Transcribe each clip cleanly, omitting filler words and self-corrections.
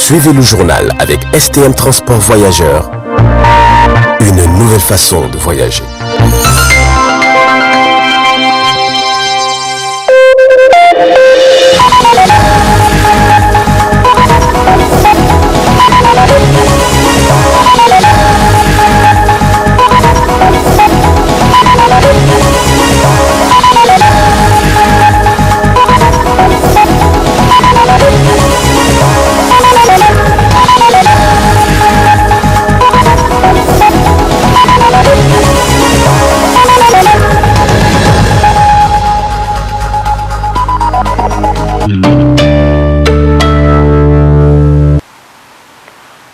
Suivez le journal avec STM Transport Voyageurs. Une nouvelle façon de voyager.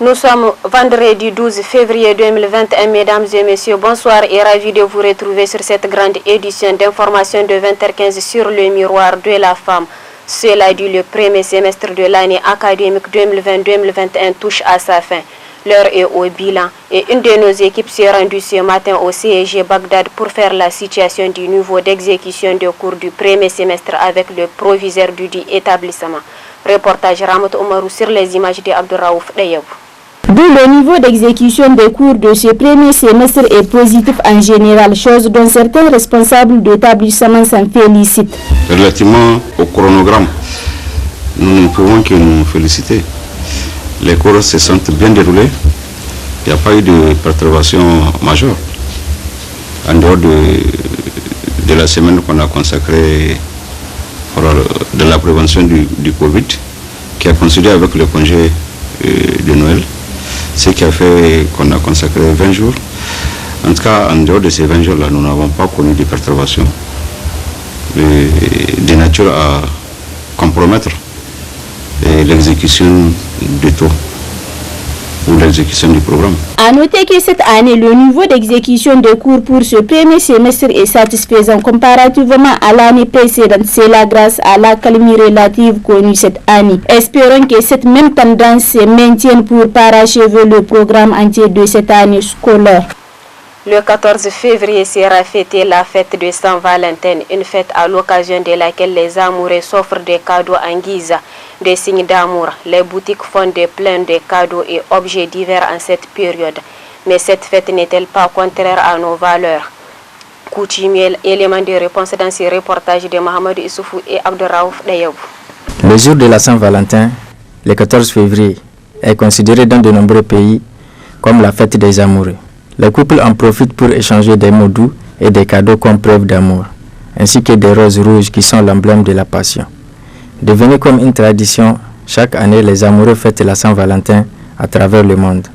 Nous sommes vendredi 12 février 2021, mesdames et messieurs, bonsoir et ravi de vous retrouver sur cette grande édition d'information de 20h15 sur le miroir de la femme. Cela dit, le premier semestre de l'année académique 2020-2021 touche à sa fin. L'heure est au bilan et une de nos équipes s'est rendue ce matin au CEG Bagdad pour faire la situation du niveau d'exécution des cours du premier semestre avec le proviseur du dit établissement. Reportage Ramat Omarou sur les images de Abdouraouf Dayabou. D'où le niveau d'exécution des cours de ce premier semestre est positif en général, chose dont certains responsables d'établissement s'en félicitent. Relativement au chronogramme, nous ne pouvons que nous féliciter. Les cours se sont bien déroulés, il n'y a pas eu de perturbation majeure. En dehors de la semaine qu'on a consacrée de la prévention du Covid, qui a coïncidé avec le congé de Noël. Ce qui a fait qu'on a consacré 20 jours. En tout cas, en dehors de ces 20 jours-là, nous n'avons pas connu de perturbations de nature à compromettre l'exécution des taux ou l'exécution du programme. A noter que cette année, le niveau d'exécution de cours pour ce premier semestre est satisfaisant comparativement à l'année précédente. C'est là grâce à l'accalmie relative connue cette année. Espérons que cette même tendance se maintienne pour parachever le programme entier de cette année scolaire. Le 14 février sera fêtée la fête de Saint-Valentin, une fête à l'occasion de laquelle les amoureux s'offrent des cadeaux en guise de signes d'amour. Les boutiques font des pleins de cadeaux et objets divers en cette période. Mais cette fête n'est-elle pas contraire à nos valeurs coutumières? Élément de réponse dans ce reportage de Mohamed Issoufou et Abdouraouf Dayabou. Le jour de la Saint-Valentin, le 14 février, est considéré dans de nombreux pays comme la fête des amoureux. Les couples en profitent pour échanger des mots doux et des cadeaux comme preuve d'amour, ainsi que des roses rouges qui sont l'emblème de la passion. Devenu comme une tradition, chaque année les amoureux fêtent la Saint-Valentin à travers le monde.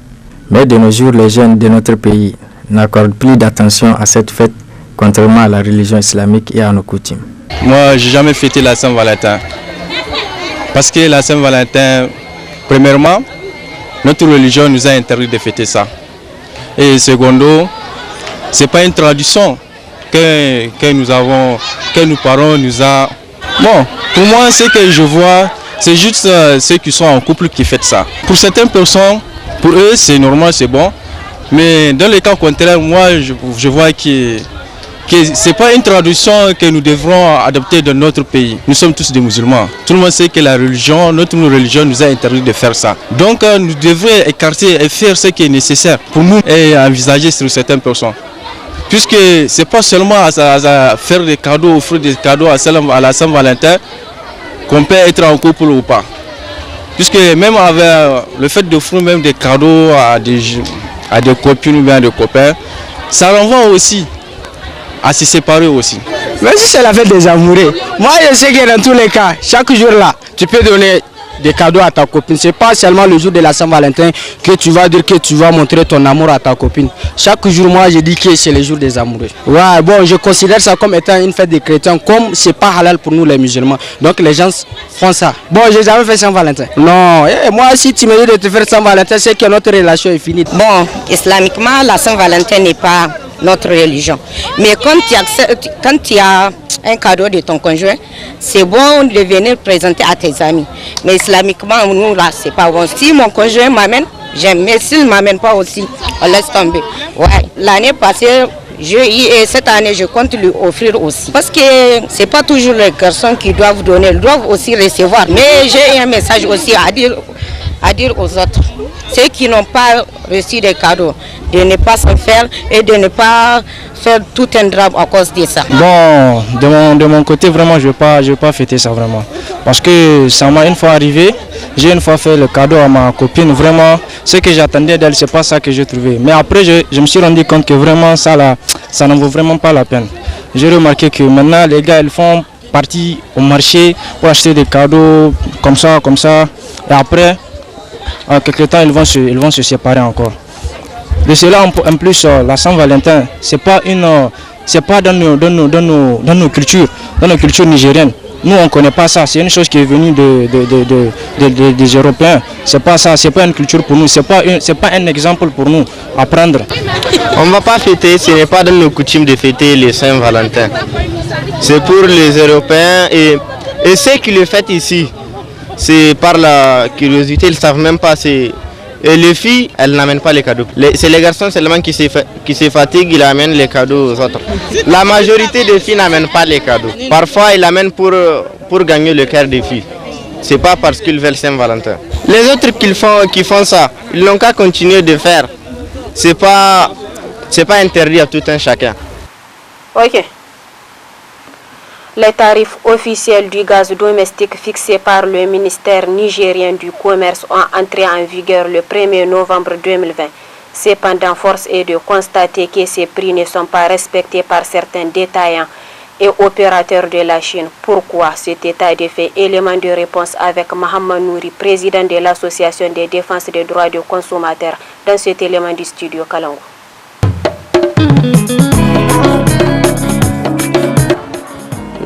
Mais de nos jours, les jeunes de notre pays n'accordent plus d'attention à cette fête, contrairement à la religion islamique et à nos coutumes. Moi, je n'ai jamais fêté la Saint-Valentin. Parce que la Saint-Valentin, premièrement, notre religion nous a interdit de fêter ça. Et secondo, ce n'est pas une tradition que nos parents nous ont. Bon, pour moi, ce que je vois, c'est juste ceux qui sont en couple qui fêtent ça. Pour certaines personnes, pour eux, c'est normal, c'est bon. Mais dans le cas contraire, moi, je vois que ce n'est pas une tradition que nous devrons adopter dans notre pays. Nous sommes tous des musulmans. Tout le monde sait que notre religion nous a interdit de faire ça. Donc nous devrions écarter et faire ce qui est nécessaire pour nous et envisager sur certaines personnes. Puisque ce n'est pas seulement à faire des cadeaux, offrir des cadeaux à la Saint-Valentin qu'on peut être en couple ou pas. Puisque même avec le fait d'offrir même des cadeaux à des copines ou bien à des copains, ça renvoie aussi à se séparer aussi. Même si c'est la fête des amoureux, moi je sais que dans tous les cas, chaque jour là, tu peux donner des cadeaux à ta copine. C'est pas seulement le jour de la Saint-Valentin que tu vas dire que tu vas montrer ton amour à ta copine. Chaque jour, moi je dis que c'est le jour des amoureux. Ouais, bon, je considère ça comme étant une fête des chrétiens, comme c'est pas halal pour nous les musulmans. Donc les gens font ça. Bon, j'ai jamais fait Saint-Valentin. Non, moi si tu me dis de te faire Saint-Valentin, c'est que notre relation est finie. Bon, islamiquement, la Saint-Valentin n'est pas notre religion. Mais quand tu as un cadeau de ton conjoint, c'est bon de venir présenter à tes amis. Mais islamiquement, nous là, c'est pas bon. Si mon conjoint m'amène, j'aime. Mais s'il ne m'amène pas aussi, on laisse tomber. Ouais, l'année passée, et cette année, je compte lui offrir aussi. Parce que c'est pas toujours les garçons qui doivent donner, ils doivent aussi recevoir. Mais j'ai un message aussi à dire à dire aux autres, ceux qui n'ont pas reçu des cadeaux, de ne pas s'en faire et de ne pas faire tout un drame à cause de ça. Bon, de mon côté, vraiment, je vais pas fêter ça vraiment. Parce que ça m'a une fois arrivé, j'ai une fois fait le cadeau à ma copine. Vraiment, ce que j'attendais d'elle, c'est pas ça que j'ai trouvé. Mais après, je me suis rendu compte que vraiment, ça n'en vaut vraiment pas la peine. J'ai remarqué que maintenant, les gars, ils font partie au marché pour acheter des cadeaux comme ça. Et après, en quelque temps, ils vont se séparer encore. De cela, en plus, la Saint-Valentin, c'est pas dans nos cultures nigériennes. Nous, on ne connaît pas ça. C'est une chose qui est venue des Européens. C'est pas ça. C'est pas une culture pour nous. C'est pas un exemple pour nous à prendre. On ne va pas fêter. Ce n'est pas dans nos coutumes de fêter le Saint-Valentin. C'est pour les Européens et ceux qui le fêtent ici. C'est par la curiosité. Ils ne savent même pas. Et les filles, elles n'amènent pas les cadeaux. C'est les garçons seulement qui se fatiguent, ils amènent les cadeaux aux autres. La majorité des filles n'amènent pas les cadeaux. Parfois, ils l'amènent pour gagner le cœur des filles. C'est pas parce qu'ils veulent Saint-Valentin. Les autres qui font ça, ils n'ont qu'à continuer de faire. C'est pas interdit à tout un chacun. Ok. Les tarifs officiels du gaz domestique fixés par le ministère nigérien du Commerce ont entré en vigueur le 1er novembre 2020. Cependant, force est de constater que ces prix ne sont pas respectés par certains détaillants et opérateurs de la Chine. Pourquoi cet état de fait? Élément de réponse avec Mohamed Nouri, président de l'Association de défense des droits des consommateurs, dans cet élément du studio Kalangu.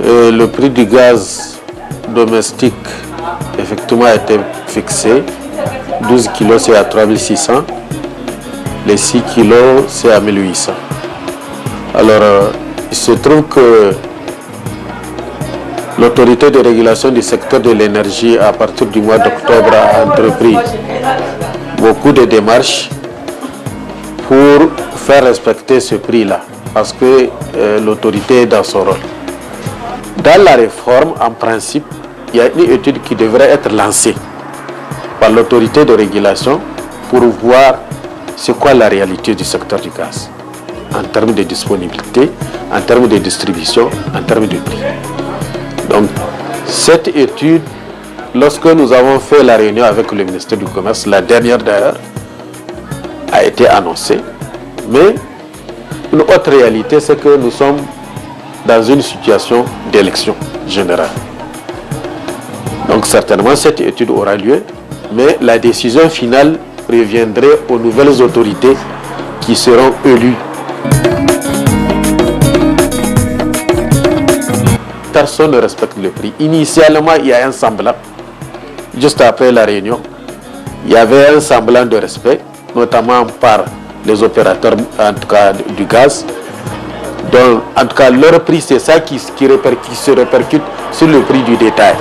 Le prix du gaz domestique effectivement a été fixé. 12 kg c'est à 3600, les 6 kg c'est à 1800. Alors il se trouve que l'autorité de régulation du secteur de l'énergie à partir du mois d'octobre a entrepris beaucoup de démarches pour faire respecter ce prix-là, parce que l'autorité est dans son rôle. Dans la réforme, en principe, il y a une étude qui devrait être lancée par l'autorité de régulation pour voir c'est quoi la réalité du secteur du gaz en termes de disponibilité, en termes de distribution, en termes de prix. Donc, cette étude, lorsque nous avons fait la réunion avec le ministère du Commerce, la dernière d'ailleurs, a été annoncée. Mais une autre réalité, c'est que nous sommes dans une situation d'élection générale. Donc certainement cette étude aura lieu, mais la décision finale reviendrait aux nouvelles autorités qui seront élues. Personne ne respecte le prix. Initialement, il y a un semblant. Juste après la réunion, il y avait un semblant de respect, notamment par les opérateurs en tout cas du gaz. Donc, en tout cas, leur prix, c'est ça qui se répercute sur le prix du détail.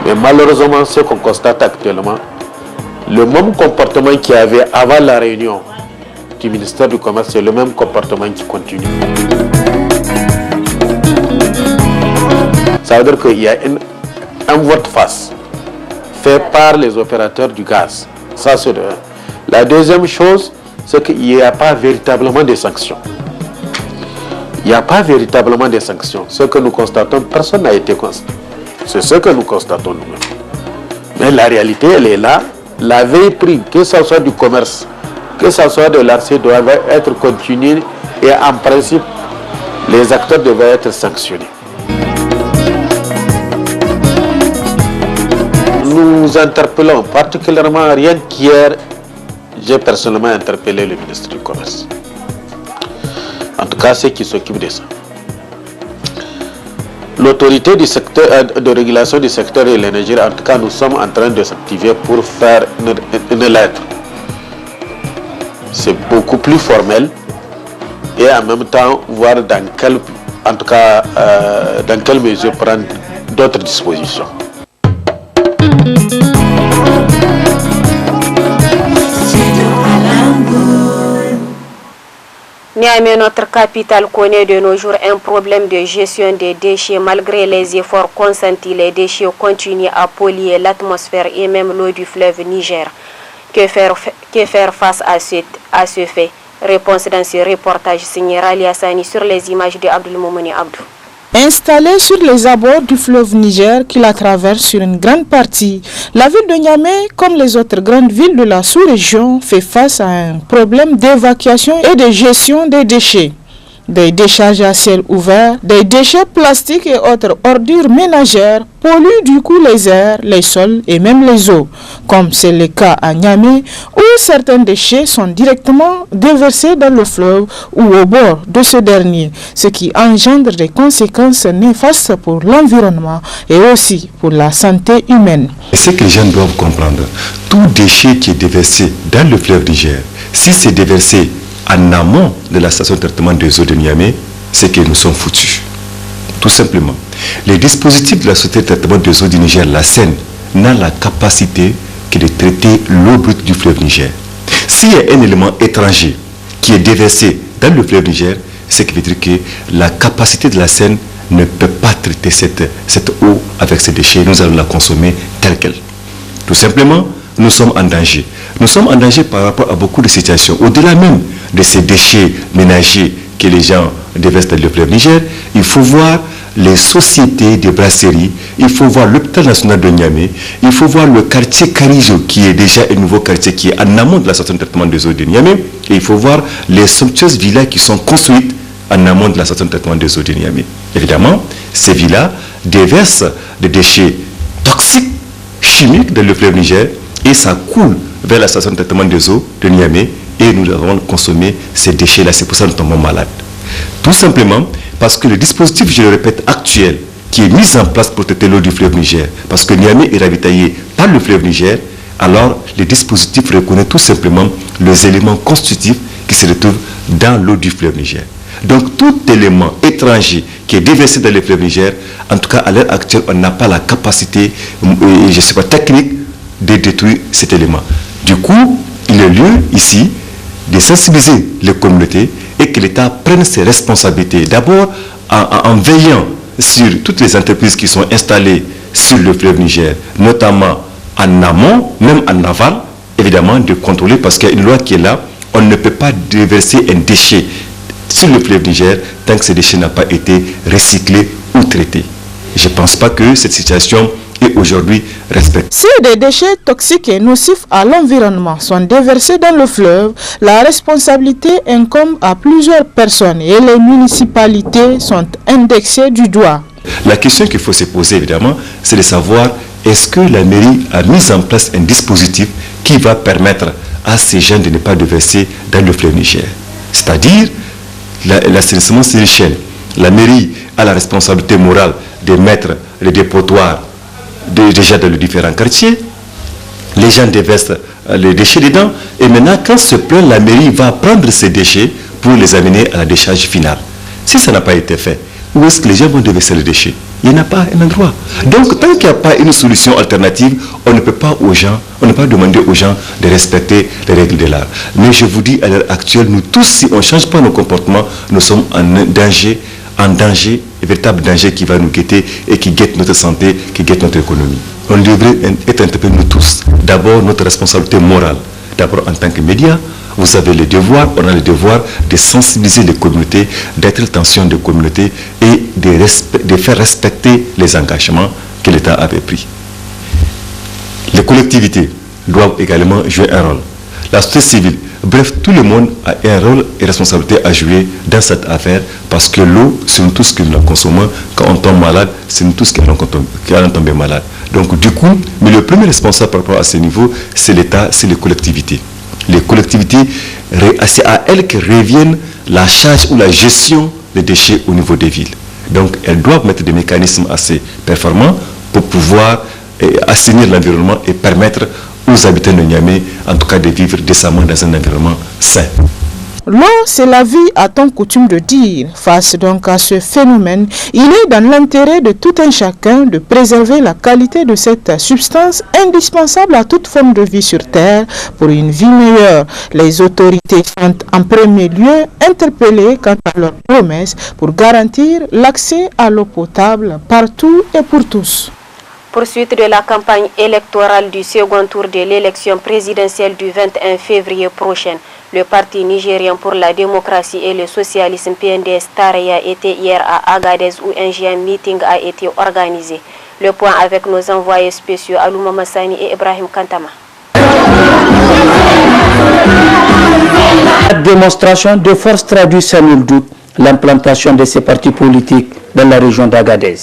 Mais malheureusement, ce qu'on constate actuellement, le même comportement qu'il y avait avant la réunion du ministère du Commerce, c'est le même comportement qui continue. Ça veut dire qu'il y a un volte-face fait par les opérateurs du gaz. Ça, c'est la deuxième chose, c'est qu'il n'y a pas véritablement de sanctions. Il n'y a pas véritablement de sanctions. Ce que nous constatons, personne n'a été constaté. C'est ce que nous constatons nous-mêmes. Mais la réalité, elle est là. La veille prix, que ce soit du commerce, que ce soit de l'ARC, doit être continuée et en principe, les acteurs devaient être sanctionnés. Nous interpellons particulièrement, rien qu'hier, j'ai personnellement interpellé le ministre du Commerce. En tout cas, ceux qui s'occupent de ça. L'autorité du secteur de régulation du secteur de l'énergie, en tout cas, nous sommes en train de s'activer pour faire une lettre. C'est beaucoup plus formel et en même temps voir dans quelle mesure prendre d'autres dispositions. Niamey, notre capitale, connaît de nos jours un problème de gestion des déchets. Malgré les efforts consentis, les déchets continuent à polluer l'atmosphère et même l'eau du fleuve Niger. Que faire face à ce fait? Réponse dans ce reportage signé Rali Hassani sur les images de Abdulmoumouni Abdou. Installée sur les abords du fleuve Niger qui la traverse sur une grande partie, la ville de Niamey, comme les autres grandes villes de la sous-région, fait face à un problème d'évacuation et de gestion des déchets. Des décharges à ciel ouvert, des déchets plastiques et autres ordures ménagères polluent du coup les airs, les sols et même les eaux, comme c'est le cas à Niamey où certains déchets sont directement déversés dans le fleuve ou au bord de ce dernier, ce qui engendre des conséquences néfastes pour l'environnement et aussi pour la santé humaine. Ce que les gens doivent comprendre, tout déchet qui est déversé dans le fleuve Niger, si c'est déversé en amont de la station de traitement des eaux de Niamey, c'est que nous sommes foutus. Tout simplement. Les dispositifs de la société de traitement des eaux du Niger, la Seine, n'a la capacité que de traiter l'eau brute du fleuve Niger. S'il y a un élément étranger qui est déversé dans le fleuve Niger, c'est qui veut dire que la capacité de la Seine ne peut pas traiter cette eau avec ces déchets. Nous allons la consommer telle qu'elle. Tout simplement, nous sommes en danger. Nous sommes en danger par rapport à beaucoup de situations. Au-delà même de ces déchets ménagers que les gens déversent dans le fleuve Niger, il faut voir les sociétés de brasseries, il faut voir l'hôpital national de Niamey, il faut voir le quartier Carijo qui est déjà un nouveau quartier qui est en amont de la station de traitement des eaux de Niamey, et il faut voir les somptueuses villas qui sont construites en amont de la station de traitement des eaux de Niamey. Évidemment, ces villas déversent des déchets toxiques, chimiques dans le fleuve Niger, et ça coule vers la station de traitement des eaux de Niamey et nous avons consommé ces déchets-là. C'est pour ça que nous tombons malades. Tout simplement parce que le dispositif, je le répète, actuel, qui est mis en place pour traiter l'eau du fleuve Niger, parce que Niamey est ravitaillé par le fleuve Niger, alors le dispositif reconnaît tout simplement les éléments constitutifs qui se retrouvent dans l'eau du fleuve Niger. Donc tout élément étranger qui est déversé dans le fleuve Niger, en tout cas à l'heure actuelle, on n'a pas la capacité, je ne sais pas, technique, de détruire cet élément. Du coup, il est lieu ici de sensibiliser les communautés et que l'État prenne ses responsabilités. D'abord, en veillant sur toutes les entreprises qui sont installées sur le fleuve Niger, notamment en amont, même en aval, évidemment, de contrôler, parce qu'il y a une loi qui est là, on ne peut pas déverser un déchet sur le fleuve Niger tant que ce déchet n'a pas été recyclé ou traité. Je ne pense pas que cette situation est aujourd'hui respectée. Si des déchets toxiques et nocifs à l'environnement sont déversés dans le fleuve, la responsabilité incombe à plusieurs personnes et les municipalités sont indexées du doigt. La question qu'il faut se poser évidemment, c'est de savoir est-ce que la mairie a mis en place un dispositif qui va permettre à ces gens de ne pas déverser dans le fleuve Niger. C'est-à-dire l'assainissement sur l'échelle. La mairie a la responsabilité morale de mettre les dépotoirs déjà dans les différents quartiers. Les gens déversent les déchets dedans. Et maintenant, quand se plaint, la mairie va prendre ces déchets pour les amener à la décharge finale. Si ça n'a pas été fait, où est-ce que les gens vont déverser les déchets? Il n'y en a pas un endroit. Donc, tant qu'il n'y a pas une solution alternative, on ne peut pas demander aux gens de respecter les règles de l'art. Mais je vous dis, à l'heure actuelle, nous tous, si on ne change pas nos comportements, nous sommes en danger, un véritable danger qui va nous guetter et qui guette notre santé, qui guette notre économie. On devrait être interpellés nous tous. D'abord, notre responsabilité morale. D'abord, en tant que médias, vous avez le devoir, on a le devoir de sensibiliser les communautés, d'être l'attention des communautés et de faire respecter les engagements que l'État avait pris. Les collectivités doivent également jouer un rôle. La société civile, bref, tout le monde a un rôle et responsabilité à jouer dans cette affaire parce que l'eau, c'est nous tous qui la consommons. Quand on tombe malade, c'est nous tous qui allons tomber malade. Donc du coup, mais le premier responsable par rapport à ce niveau, c'est l'État, c'est les collectivités. Les collectivités, c'est à elles que reviennent la charge ou la gestion des déchets au niveau des villes. Donc elles doivent mettre des mécanismes assez performants pour pouvoir assainir l'environnement et permettre aux habitants de Niamey, en tout cas, de vivre décemment dans un environnement sain. L'eau, c'est la vie, a-t-on coutume de dire. Face donc à ce phénomène, il est dans l'intérêt de tout un chacun de préserver la qualité de cette substance indispensable à toute forme de vie sur Terre pour une vie meilleure. Les autorités sont en premier lieu interpellées quant à leurs promesses pour garantir l'accès à l'eau potable partout et pour tous. Poursuite de la campagne électorale du second tour de l'élection présidentielle du 21 février prochain. Le parti nigérien pour la démocratie et le socialisme PNDS Taraya était hier à Agadez où un géant meeting a été organisé. Le point avec nos envoyés spéciaux Alouma Massani et Ibrahim Kantama. La démonstration de force traduit sans nul doute l'implantation de ces partis politiques dans la région d'Agadez.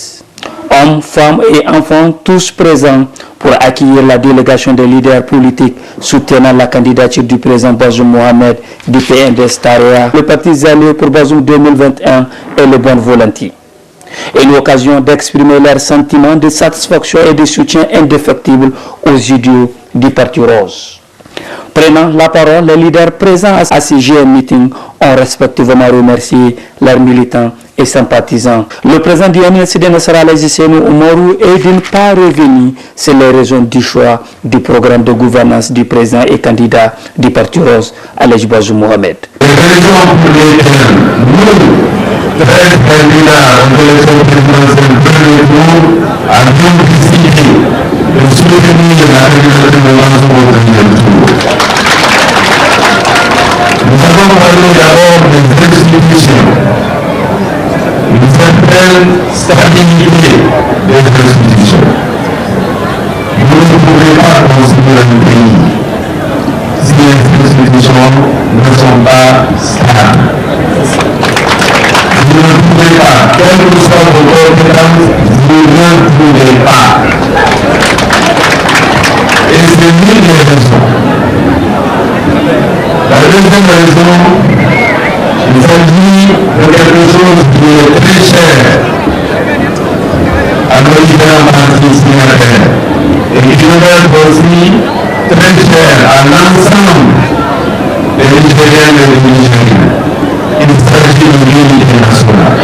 Hommes, femmes et enfants, tous présents pour accueillir la délégation des leaders politiques soutenant la candidature du président Bazoum Mohamed du PNDS Taraya, le parti Zalé pour Bazoum 2021 et le bon volonté. Et l'occasion d'exprimer leurs sentiments de satisfaction et de soutien indéfectible aux idéaux du Parti Rose. Prenant la parole, les leaders présents à ce GM meeting ont respectivement remercié leurs militants et sympathisants. Le président du MNCD Nassara Al-Azissenu Oumarou est d'une part revenu sur les raisons du choix du programme de gouvernance du président et candidat du Parti Rose, Alej Bazoum Mohamed. Les raisons pour lesquelles nous, 13 candidats aux élections présidentielles premier tour, avions décidé de soutenir la candidature de Bazoum au deuxième tour. Nous avons parlé d'abord des institutions, une certaine stabilité des institutions. Vous ne pouvez pas construire un pays si les institutions ne sont pas stables. Vous ne pouvez pas, quelles que soient vos compétences, vous ne pouvez pas. Et c'est l'une des raisons. La deuxième raison, il s'agit de quelque chose qui est très cher à nos différents partis signataires et qui doit être aussi très cher à l'ensemble des Nigériens et des Nigériens. Il s'agit de l'unité nationale.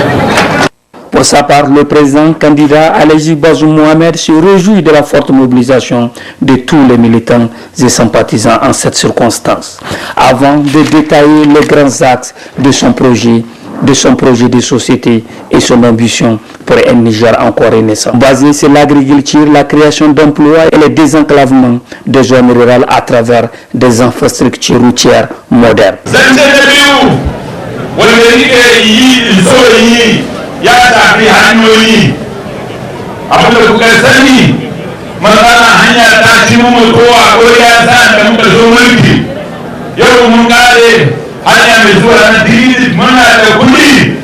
Pour sa part, le président candidat Alej Bazoum Mohamed se réjouit de la forte mobilisation de tous les militants et sympathisants en cette circonstance. Avant de détailler les grands axes de son projet de société et son ambition pour un Niger encore renaissant, basé sur l'agriculture, la création d'emplois et le désenclavement des zones rurales à travers des infrastructures routières modernes. Ya shafi hanyoyi abinda kuka sani matsala hanya ta ci mu kowa ko ya sa da muka zo mulki yau mun kare hanya mai zuwa na digiri muna da kudi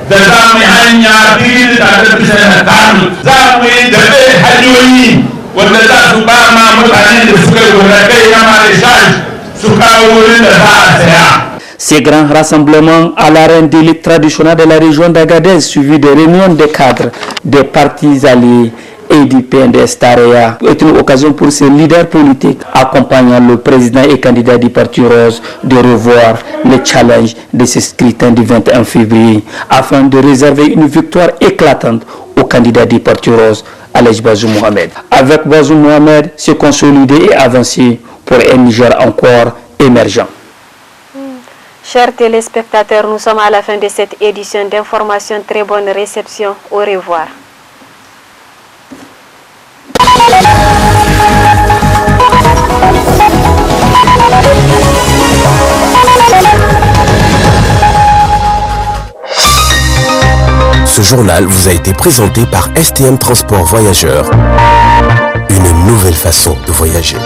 da za mu hanya digiri da ta fi na kanu za mu yi dabe hanyoyi wanda za su ba ma mutane da suka gona kai na marishaj su kawo wurin da za a saya. Ces grands rassemblements à l'arène d'élite traditionnelle de la région d'Agadez, suivis de réunions de cadres des partis alliés et du PNDS Taraya, est une occasion pour ces leaders politiques accompagnant le président et candidat du Parti Rose de revoir les challenges de ce scrutin du 21 février afin de réserver une victoire éclatante au candidat du Parti Rose, Alej Bazoum Mohamed. Avec Bazoum Mohamed, se consolider et avancer pour un Niger encore émergent. Chers téléspectateurs, nous sommes à la fin de cette édition d'information. Très bonne réception. Au revoir. Ce journal vous a été présenté par STM Transport Voyageurs. Une nouvelle façon de voyager.